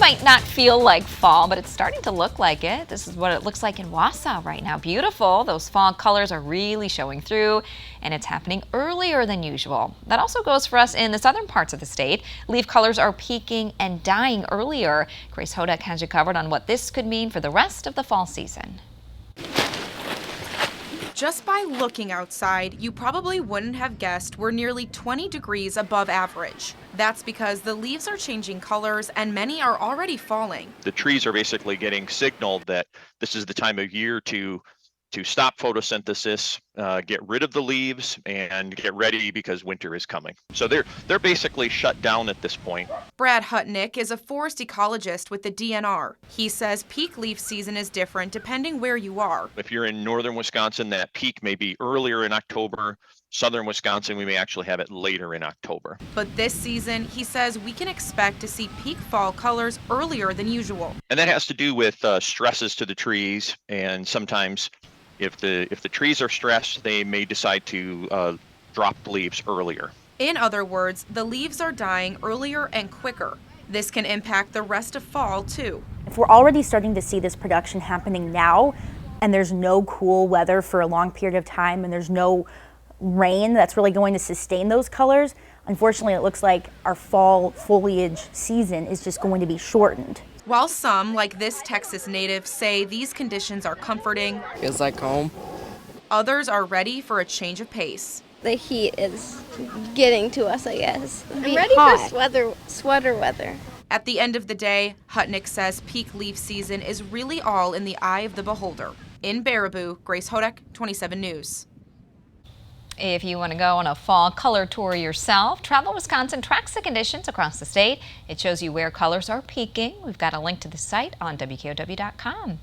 might not feel like fall, but it's starting to look like it. This is what it looks like in Wausau right now. Beautiful. Those fall colors are really showing through, and it's happening earlier than usual. That also goes for us in the southern parts of the state. Leaf colors are peaking and dying earlier. Grace Hutnik has you covered on what this could mean for the rest of the fall season. Just by looking outside, you probably wouldn't have guessed we're nearly 20 degrees above average. That's because the leaves are changing colors and many are already falling. The trees are basically getting signaled that this is the time of year to stop photosynthesis, get rid of the leaves, and get ready because winter is coming. So they're basically shut down at this point. Brad Hutnik is a forest ecologist with the DNR. He says peak leaf season is different depending where you are. If you're in northern Wisconsin, that peak may be earlier in October. Southern Wisconsin, we may actually have it later in October. But this season, he says we can expect to see peak fall colors earlier than usual. And that has to do with stresses to the trees, and sometimes if the trees are stressed, they may decide to drop leaves earlier. In other words, the leaves are dying earlier and quicker. This can impact the rest of fall, too. If we're already starting to see this production happening now, and there's no cool weather for a long period of time, and there's no rain that's really going to sustain those colors, unfortunately, it looks like our fall foliage season is just going to be shortened. While some, like this Texas native, say these conditions are comforting, feels like home. Others are ready for a change of pace. The heat is getting to us, I guess. I'm ready for sweater weather. At the end of the day, Hutnik says peak leaf season is really all in the eye of the beholder. In Baraboo, Grace Hutnik, 27 News. If you want to go on a fall color tour yourself, Travel Wisconsin tracks the conditions across the state. It shows you where colors are peaking. We've got a link to the site on WKOW.com.